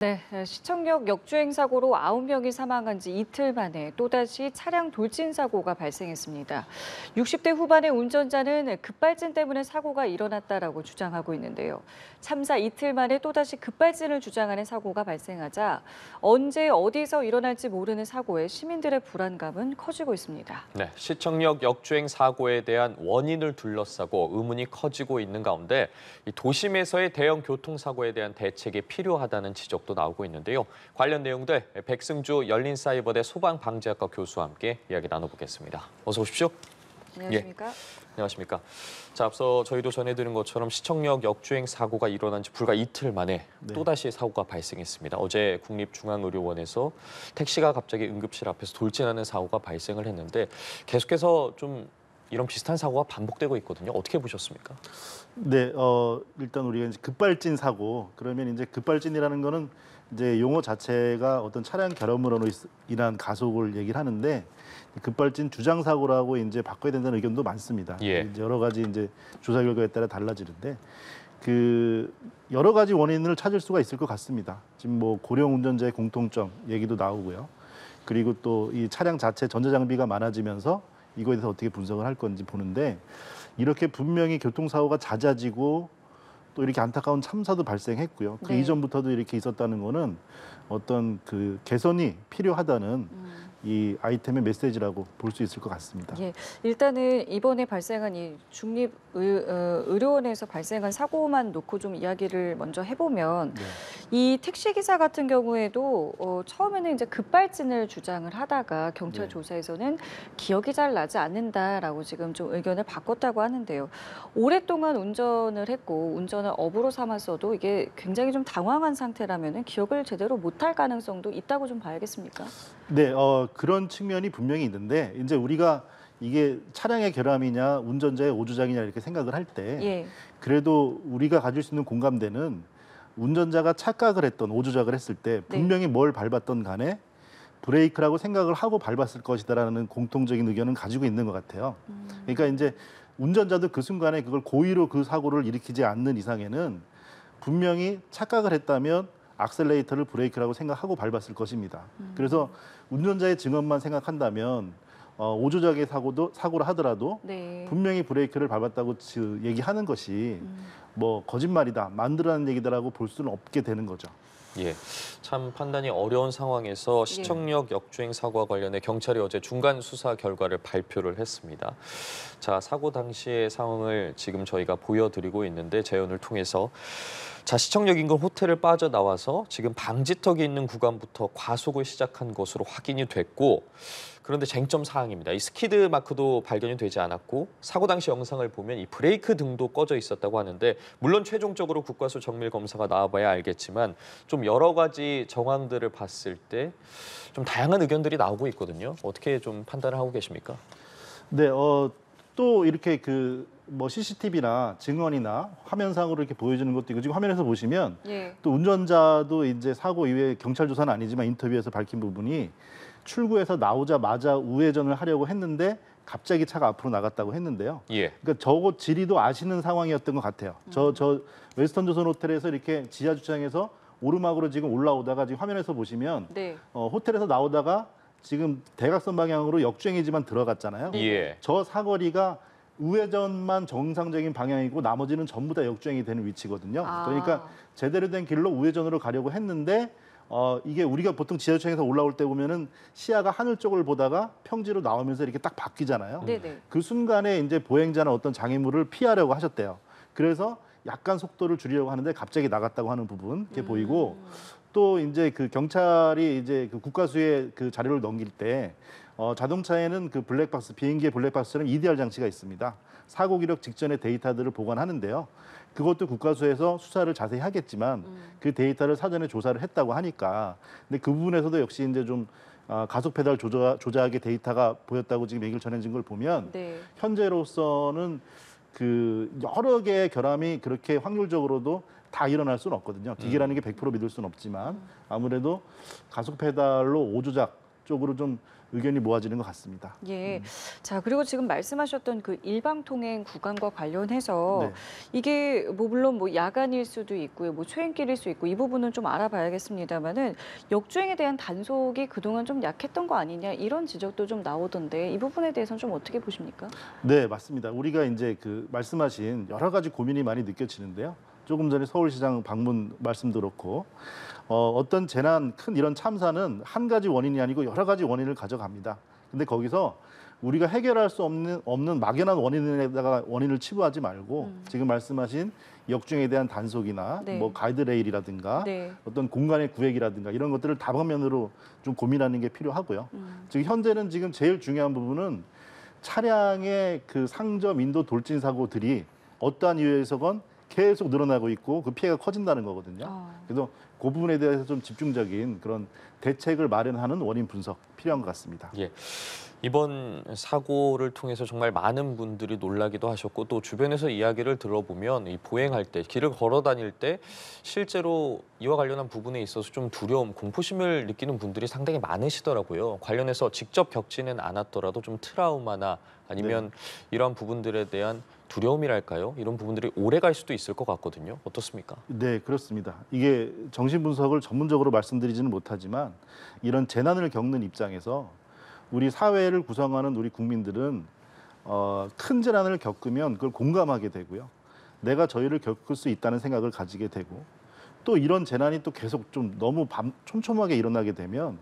네, 시청역 역주행 사고로 9명이 사망한 지 이틀 만에 또다시 차량 돌진 사고가 발생했습니다. 60대 후반의 운전자는 급발진 때문에 사고가 일어났다라고 주장하고 있는데요. 참사 이틀 만에 또다시 급발진을 주장하는 사고가 발생하자 언제 어디서 일어날지 모르는 사고에 시민들의 불안감은 커지고 있습니다. 네, 시청역 역주행 사고에 대한 원인을 둘러싸고 의문이 커지고 있는 가운데 도심에서의 대형 교통사고에 대한 대책이 필요하다는 지적도 나오고 있는데요. 관련 내용들 백승주 열린사이버대 소방방재학과 교수와 함께 이야기 나눠보겠습니다. 어서 오십시오. 안녕하십니까? 안녕하십니까. 자, 앞서 저희도 전해드린 것처럼 시청역 역주행 사고가 일어난 지 불과 이틀 만에 또다시 사고가 발생했습니다. 어제 국립중앙의료원에서 택시가 갑자기 응급실 앞에서 돌진하는 사고가 발생을 했는데 계속해서 좀 이런 비슷한 사고가 반복되고 있거든요. 어떻게 보셨습니까? 네, 일단 우리가 이제 급발진 사고, 그러면 이제 급발진이라는 거는 이제 용어 자체가 어떤 차량 결함으로 인한 가속을 얘기를 하는데 급발진 주장 사고라고 이제 바꿔야 된다는 의견도 많습니다. 예. 이제 여러 가지 이제 조사 결과에 따라 달라지는데 그 여러 가지 원인을 찾을 수가 있을 것 같습니다. 지금 뭐 고령 운전자의 공통점 얘기도 나오고요. 그리고 또 이 차량 자체 전자장비가 많아지면서 이거에 대해서 어떻게 분석을 할 건지 보는데 이렇게 분명히 교통사고가 잦아지고 또 이렇게 안타까운 참사도 발생했고요. 그 이전부터도 이렇게 있었다는 거는 어떤 그 개선이 필요하다는 이 아이템의 메시지라고 볼 수 있을 것 같습니다. 예, 일단은 이번에 발생한 이 중립의료원에서 발생한 사고만 놓고 좀 이야기를 먼저 해보면 이 택시기사 같은 경우에도 처음에는 이제 급발진을 주장을 하다가 경찰 조사에서는 기억이 잘 나지 않는다라고 지금 좀 의견을 바꿨다고 하는데요. 오랫동안 운전을 했고 운전을 업으로 삼았어도 이게 굉장히 좀 당황한 상태라면은 기억을 제대로 못할 가능성도 있다고 좀 봐야겠습니까? 네, 그런 측면이 분명히 있는데 이제 우리가 이게 차량의 결함이냐 운전자의 오주작이냐 이렇게 생각을 할 때 그래도 우리가 가질 수 있는 공감대는 운전자가 착각을 했던 오주작을 했을 때 분명히 뭘 밟았던 간에 브레이크라고 생각을 하고 밟았을 것이다라는 공통적인 의견은 가지고 있는 것 같아요. 그러니까 이제 운전자도 그 순간에 그걸 고의로 그 사고를 일으키지 않는 이상에는 분명히 착각을 했다면 악셀레이터를 브레이크라고 생각하고 밟았을 것입니다. 그래서 운전자의 증언만 생각한다면 오조작의 사고를 하더라도 분명히 브레이크를 밟았다고 얘기하는 것이 뭐 거짓말이다, 만들어낸 얘기다라고 볼 수는 없게 되는 거죠. 예, 참 판단이 어려운 상황에서 시청역 역주행 사고와 관련해 경찰이 어제 중간 수사 결과를 발표를 했습니다. 자, 사고 당시의 상황을 지금 저희가 보여드리고 있는데 재연을 통해서 자, 시청역 인근 호텔을 빠져나와서 지금 방지턱이 있는 구간부터 과속을 시작한 것으로 확인이 됐고 그런데 쟁점 사항입니다. 이 스키드 마크도 발견이 되지 않았고 사고 당시 영상을 보면 이 브레이크 등도 꺼져 있었다고 하는데 물론 최종적으로 국과수 정밀 검사가 나와봐야 알겠지만 좀 여러 가지 정황들을 봤을 때 좀 다양한 의견들이 나오고 있거든요. 어떻게 좀 판단을 하고 계십니까? 네, 또 이렇게 뭐 CCTV나 증언이나 화면상으로 이렇게 보여주는 것도 있고 지금 화면에서 보시면 또 운전자도 이제 사고 이후에 경찰 조사는 아니지만 인터뷰에서 밝힌 부분이 출구에서 나오자마자 우회전을 하려고 했는데 갑자기 차가 앞으로 나갔다고 했는데요. 그러니까 적어 지리도 아시는 상황이었던 것 같아요. 저 웨스턴 조선 호텔에서 이렇게 지하 주차장에서 오르막으로 지금 올라오다가 지금 화면에서 보시면 호텔에서 나오다가 지금 대각선 방향으로 역주행이지만 들어갔잖아요. 저 사거리가 우회전만 정상적인 방향이고 나머지는 전부 다 역주행이 되는 위치거든요. 그러니까 제대로 된 길로 우회전으로 가려고 했는데 이게 우리가 보통 지하철에서 올라올 때 보면은 시야가 하늘 쪽을 보다가 평지로 나오면서 이렇게 딱 바뀌잖아요. 그 순간에 이제 보행자나 어떤 장애물을 피하려고 하셨대요. 그래서 약간 속도를 줄이려고 하는데 갑자기 나갔다고 하는 부분 이렇게 보이고 또 이제 그 경찰이 이제 그 국과수에 그 자료를 넘길 때 자동차에는 그 블랙박스, 비행기의 블랙박스처럼 EDR 장치가 있습니다. 사고 기록 직전의 데이터들을 보관하는데요. 그것도 국과수에서 수사를 자세히 하겠지만 그 데이터를 사전에 조사를 했다고 하니까 근데 그 부분에서도 역시 이제 좀 가속 페달 조작의 데이터가 보였다고 지금 얘기를 전해진 걸 보면 현재로서는 그 여러 개의 결함이 그렇게 확률적으로도 다 일어날 수는 없거든요. 기계라는 게 100% 믿을 수는 없지만 아무래도 가속 페달로 오조작 쪽으로 좀 의견이 모아지는 것 같습니다. 예. 자, 그리고 지금 말씀하셨던 그 일방통행 구간과 관련해서 이게 뭐 물론 뭐 야간일 수도 있고요. 뭐 초행길일 수 있고 이 부분은 좀 알아봐야겠습니다만은 역주행에 대한 단속이 그동안 좀 약했던 거 아니냐 이런 지적도 좀 나오던데 이 부분에 대해서는 좀 어떻게 보십니까? 네, 맞습니다. 우리가 이제 그 말씀하신 여러 가지 고민이 많이 느껴지는데요. 조금 전에 서울시장 방문 말씀도 그렇고 어떤 재난, 큰 이런 참사는 한 가지 원인이 아니고 여러 가지 원인을 가져갑니다. 근데 거기서 우리가 해결할 수 없는 막연한 원인에다가 원인을 치부하지 말고 지금 말씀하신 역주행에 대한 단속이나 뭐 가이드레일이라든가 어떤 공간의 구획이라든가 이런 것들을 다방면으로 좀 고민하는 게 필요하고요. 지금 현재는 지금 제일 중요한 부분은 차량의 그 상점, 인도, 돌진 사고들이 어떠한 이유에서건 계속 늘어나고 있고 그 피해가 커진다는 거거든요. 그래서 그 부분에 대해서 좀 집중적인 그런 대책을 마련하는 원인 분석 필요한 것 같습니다. 예. 이번 사고를 통해서 정말 많은 분들이 놀라기도 하셨고 또 주변에서 이야기를 들어보면 이 보행할 때, 길을 걸어 다닐 때 실제로 이와 관련한 부분에 있어서 좀 두려움, 공포심을 느끼는 분들이 상당히 많으시더라고요. 관련해서 직접 겪지는 않았더라도 좀 트라우마나 아니면 이러한 부분들에 대한 두려움이랄까요? 이런 부분들이 오래 갈 수도 있을 것 같거든요. 어떻습니까? 네, 그렇습니다. 이게 정신분석을 전문적으로 말씀드리지는 못하지만 이런 재난을 겪는 입장에서 우리 사회를 구성하는 우리 국민들은 큰 재난을 겪으면 그걸 공감하게 되고요. 내가 저희를 겪을 수 있다는 생각을 가지게 되고 또 이런 재난이 또 계속 좀 너무 촘촘하게 일어나게 되면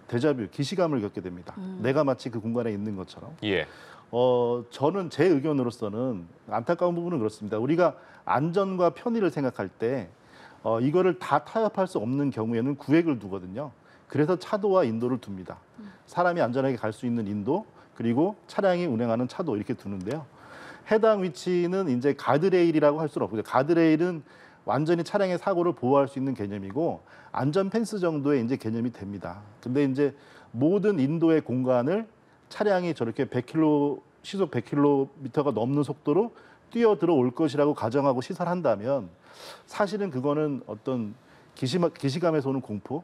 데자뷰, 기시감을 겪게 됩니다. 내가 마치 그 공간에 있는 것처럼. 예. 저는 제 의견으로서는 안타까운 부분은 그렇습니다. 우리가 안전과 편의를 생각할 때 이거를 다 타협할 수 없는 경우에는 구획을 두거든요. 그래서 차도와 인도를 둡니다. 사람이 안전하게 갈 수 있는 인도 그리고 차량이 운행하는 차도 이렇게 두는데요. 해당 위치는 이제 가드레일이라고 할 수는 없고요. 가드레일은 완전히 차량의 사고를 보호할 수 있는 개념이고 안전 펜스 정도의 이제 개념이 됩니다. 근데 이제 모든 인도의 공간을 차량이 저렇게 100km 시속 100km가 넘는 속도로 뛰어 들어올 것이라고 가정하고 시설한다면 사실은 그거는 어떤 기시감에서 오는 공포,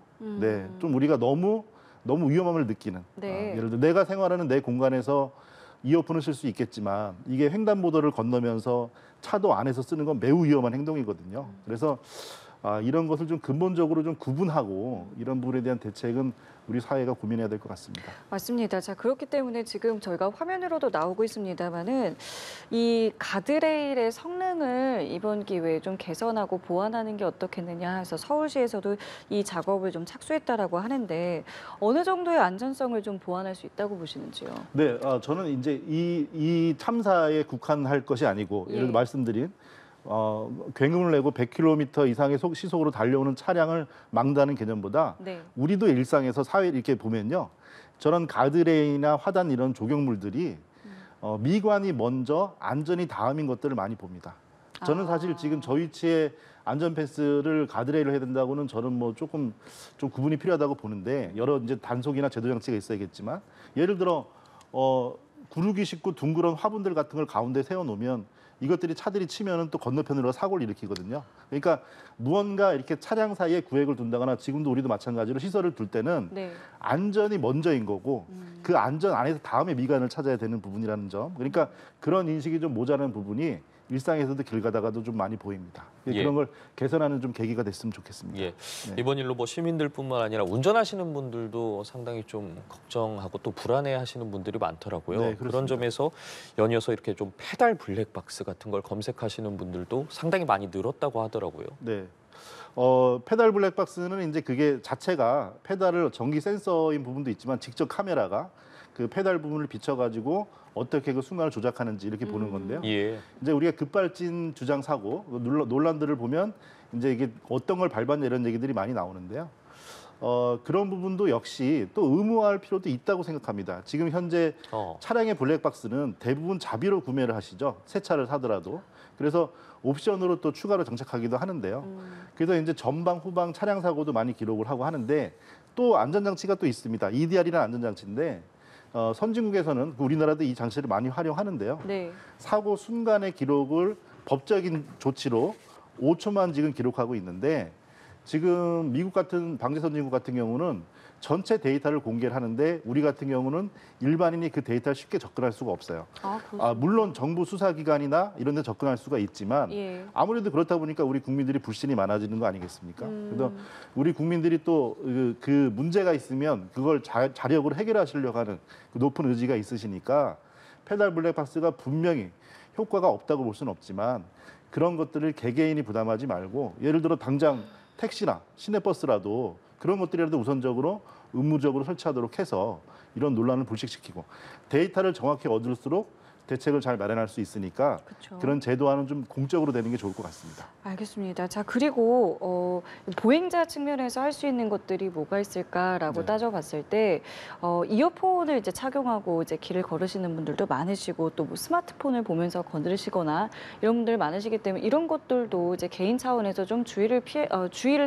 좀 우리가 너무 위험함을 느끼는. 예를 들어 내가 생활하는 내 공간에서 이어폰을 쓸 수 있겠지만 이게 횡단보도를 건너면서 차도 안에서 쓰는 건 매우 위험한 행동이거든요. 그래서 이런 것을 좀 근본적으로 좀 구분하고 이런 부분에 대한 대책은 우리 사회가 고민해야 될 것 같습니다. 맞습니다. 자, 그렇기 때문에 지금 저희가 화면으로도 나오고 있습니다만은 이 가드레일의 성능을 이번 기회에 좀 개선하고 보완하는 게 어떻겠느냐 해서 서울시에서도 이 작업을 좀 착수했다라고 하는데 어느 정도의 안전성을 좀 보완할 수 있다고 보시는지요? 네, 저는 이제 이 참사에 국한할 것이 아니고 예를 들어 말씀드린 굉음을 내고 100km 이상의 시속으로 달려오는 차량을 막다는 개념보다 우리도 일상에서 사회 이렇게 보면요. 저런 가드레일이나 화단 이런 조경물들이 미관이 먼저 안전이 다음인 것들을 많이 봅니다. 저는 사실 지금 저 위치에 안전 펜스를 가드레일을 해야 된다고는 저는 뭐 조금 좀 구분이 필요하다고 보는데 여러 이제 단속이나 제도 장치가 있어야겠지만 예를 들어 구르기 쉽고 둥그런 화분들 같은 걸 가운데 세워놓으면 이것들이 차들이 치면은 또 건너편으로 사고를 일으키거든요. 그러니까 무언가 이렇게 차량 사이에 구획을 둔다거나 지금도 우리도 마찬가지로 시설을 둘 때는 안전이 먼저인 거고 그 안전 안에서 다음에 미관을 찾아야 되는 부분이라는 점. 그러니까 그런 인식이 좀 모자란 부분이 일상에서도 길 가다가도 좀 많이 보입니다. 그런 걸 개선하는 좀 계기가 됐으면 좋겠습니다. 이번 일로 뭐 시민들뿐만 아니라 운전하시는 분들도 상당히 좀 걱정하고 또 불안해하시는 분들이 많더라고요. 그런 점에서 연이어서 이렇게 좀 페달 블랙박스 같은 걸 검색하시는 분들도 상당히 많이 늘었다고 하더라고요. 네. 페달 블랙박스는 이제 그게 자체가 페달을 전기 센서인 부분도 있지만 직접 카메라가 그 페달 부분을 비춰가지고 어떻게 그 순간을 조작하는지 이렇게 보는 건데요. 이제 우리가 급발진 주장 사고 논란들을 보면 이제 이게 어떤 걸 밟았냐 이런 얘기들이 많이 나오는데요. 그런 부분도 역시 또 의무화할 필요도 있다고 생각합니다. 지금 현재 차량의 블랙박스는 대부분 자비로 구매를 하시죠. 새 차를 사더라도. 그래서 옵션으로 또 추가로 장착하기도 하는데요. 그래서 이제 전방, 후방 차량 사고도 많이 기록을 하고 하는데 또 안전장치가 또 있습니다. EDR이라는 안전장치인데 선진국에서는 우리나라도 이 장치를 많이 활용하는데요. 사고 순간의 기록을 법적인 조치로 5초만 지금 기록하고 있는데 지금 미국 같은 방재 선진국 같은 경우는 전체 데이터를 공개를 하는데 우리 같은 경우는 일반인이 그 데이터를 쉽게 접근할 수가 없어요. 물론 정부 수사기관이나 이런 데 접근할 수가 있지만 예. 아무래도 그렇다 보니까 우리 국민들이 불신이 많아지는 거 아니겠습니까? 그래서 우리 국민들이 또 그 문제가 있으면 그걸 자력으로 해결하시려고 하는 그 높은 의지가 있으시니까 페달 블랙박스가 분명히 효과가 없다고 볼 수는 없지만 그런 것들을 개개인이 부담하지 말고 예를 들어 당장 택시나 시내버스라도 그런 것들이라도 우선적으로 의무적으로 설치하도록 해서 이런 논란을 불식시키고 데이터를 정확히 얻을수록 대책을 잘 마련할 수 있으니까 그쵸. 그런 제도화는 좀 공적으로 되는 게 좋을 것 같습니다. 알겠습니다. 자, 그리고 보행자 측면에서 할 수 있는 것들이 뭐가 있을까라고 네. 따져봤을 때 이어폰을 이제 착용하고 이제 길을 걸으시는 분들도 많으시고 또 뭐 스마트폰을 보면서 걸으시거나 이런 분들 많으시기 때문에 이런 것들도 이제 개인 차원에서 좀 주의를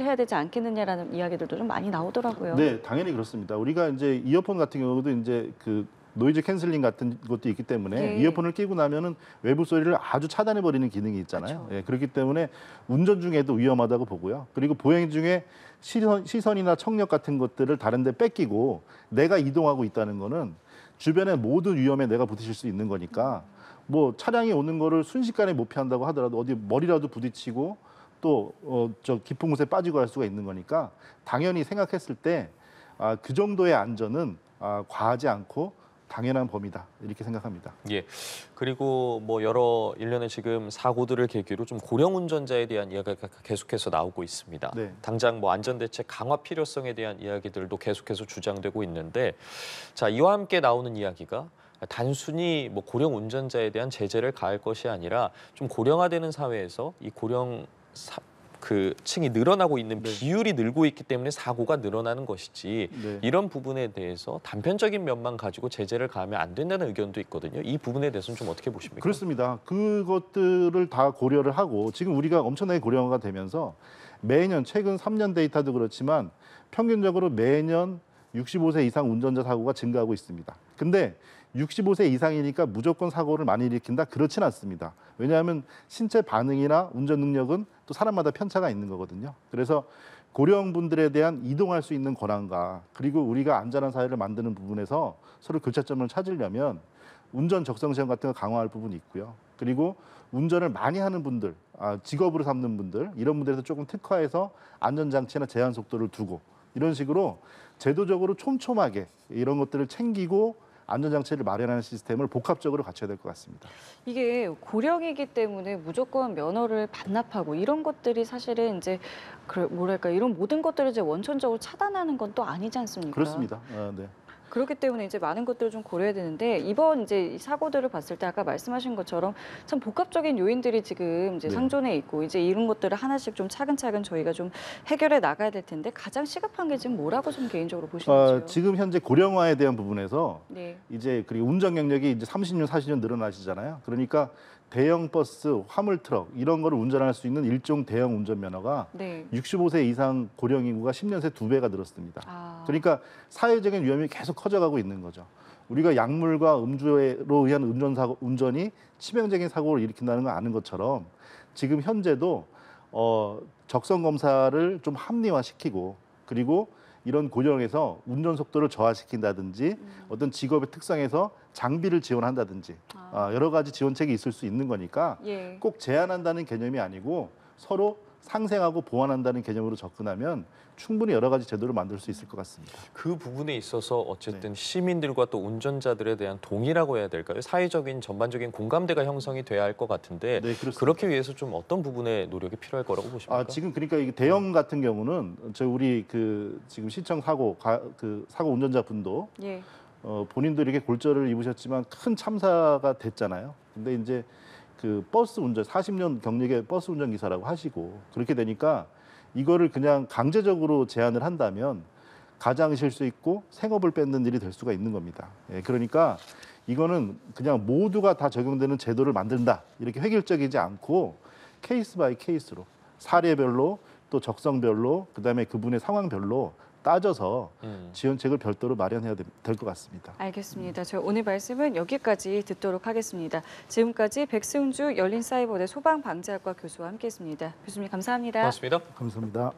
해야 되지 않겠느냐라는 이야기들도 좀 많이 나오더라고요. 네, 당연히 그렇습니다. 우리가 이제 이어폰 같은 경우도 이제 그 노이즈 캔슬링 같은 것도 있기 때문에 예. 이어폰을 끼고 나면은 외부 소리를 아주 차단해 버리는 기능이 있잖아요. 그렇죠. 예, 그렇기 때문에 운전 중에도 위험하다고 보고요. 그리고 보행 중에 시선이나 청력 같은 것들을 다른 데 뺏기고 내가 이동하고 있다는 거는 주변의 모든 위험에 내가 부딪힐 수 있는 거니까 뭐 차량이 오는 거를 순식간에 못 피한다고 하더라도 어디 머리라도 부딪히고 또 저 깊은 곳에 빠지고 할 수가 있는 거니까 당연히 생각했을 때 그 정도의 안전은 과하지 않고 당연한 범위다 이렇게 생각합니다. 예. 그리고 뭐 여러 일련의 지금 사고들을 계기로 좀 고령 운전자에 대한 이야기가 계속해서 나오고 있습니다. 네. 당장 뭐 안전대책 강화 필요성에 대한 이야기들도 계속해서 주장되고 있는데, 자, 이와 함께 나오는 이야기가 단순히 뭐 고령 운전자에 대한 제재를 가할 것이 아니라 좀 고령화되는 사회에서 이 그 층이 늘어나고 있는 네. 비율이 늘고 있기 때문에 사고가 늘어나는 것이지 네. 이런 부분에 대해서 단편적인 면만 가지고 제재를 가하면 안 된다는 의견도 있거든요. 이 부분에 대해서는 좀 어떻게 보십니까? 그렇습니다. 그것들을 다 고려를 하고 지금 우리가 엄청나게 고령화가 되면서 매년 최근 3년 데이터도 그렇지만 평균적으로 매년 65세 이상 운전자 사고가 증가하고 있습니다. 근데 65세 이상이니까 무조건 사고를 많이 일으킨다? 그렇진 않습니다. 왜냐하면 신체 반응이나 운전 능력은 또 사람마다 편차가 있는 거거든요. 그래서 고령분들에 대한 이동할 수 있는 권한과 그리고 우리가 안전한 사회를 만드는 부분에서 서로 교차점을 찾으려면 운전 적성 시험 같은 거 강화할 부분이 있고요. 그리고 운전을 많이 하는 분들, 직업으로 삼는 분들 이런 분들에서 조금 특화해서 안전장치나 제한 속도를 두고 이런 식으로 제도적으로 촘촘하게 이런 것들을 챙기고 안전장치를 마련하는 시스템을 복합적으로 갖춰야 될 것 같습니다. 이게 고령이기 때문에 무조건 면허를 반납하고 이런 것들이 사실은 이제 뭐랄까 이런 모든 것들을 이제 원천적으로 차단하는 건 또 아니지 않습니까? 그렇습니다. 네. 그렇기 때문에 이제 많은 것들을 좀 고려해야 되는데 이번 이제 이 사고들을 봤을 때 아까 말씀하신 것처럼 참 복합적인 요인들이 지금 이제 네. 상존해 있고 이제 이런 것들을 하나씩 좀 차근차근 저희가 좀 해결해 나가야 될 텐데 가장 시급한 게 지금 뭐라고 좀 개인적으로 보시는지요? 지금 현재 고령화에 대한 부분에서 네. 이제 그리고 운전 경력이 이제 30년, 40년 늘어나시잖아요. 그러니까 대형 버스, 화물 트럭 이런 거를 운전할 수 있는 일종 대형 운전 면허가 네. 65세 이상 고령 인구가 10년 새 2배가 늘었습니다. 그러니까 사회적인 위험이 계속 커져가고 있는 거죠. 우리가 약물과 음주로 의한 운전이 치명적인 사고를 일으킨다는 걸 아는 것처럼 지금 현재도 적성 검사를 좀 합리화시키고 그리고 이런 고령에서 운전 속도를 저하시킨다든지 어떤 직업의 특성에서 장비를 지원한다든지 여러 가지 지원책이 있을 수 있는 거니까 예. 꼭 제한한다는 개념이 아니고 서로 상생하고 보완한다는 개념으로 접근하면 충분히 여러 가지 제도를 만들 수 있을 것 같습니다. 그 부분에 있어서 어쨌든 시민들과 또 운전자들에 대한 동의라고 해야 될까요? 사회적인 전반적인 공감대가 형성이 돼야 할 것 같은데 네, 그렇습니다. 그렇게 위해서 좀 어떤 부분에 노력이 필요할 거라고 보십니까? 지금 그러니까 이게 대형 같은 경우는 우리 지금 시청 사고 운전자 분도 예. 본인도 이렇게 골절을 입으셨지만 큰 참사가 됐잖아요. 근데 이제 그 버스 운전 40년 경력의 버스 운전 기사라고 하시고 그렇게 되니까 이거를 그냥 강제적으로 제한을 한다면 가장 실수 있고 생업을 뺏는 일이 될 수가 있는 겁니다. 예, 그러니까 이거는 그냥 모두가 다 적용되는 제도를 만든다 이렇게 획일적이지 않고 케이스 바이 케이스로 사례별로 또 적성별로 그다음에 그분의 상황별로 따져서 지원책을 별도로 마련해야 될 것 같습니다. 알겠습니다. 저희 오늘 말씀은 여기까지 듣도록 하겠습니다. 지금까지 백승주 열린사이버대 소방방재학과 교수와 함께했습니다. 교수님 감사합니다. 고맙습니다. 감사합니다.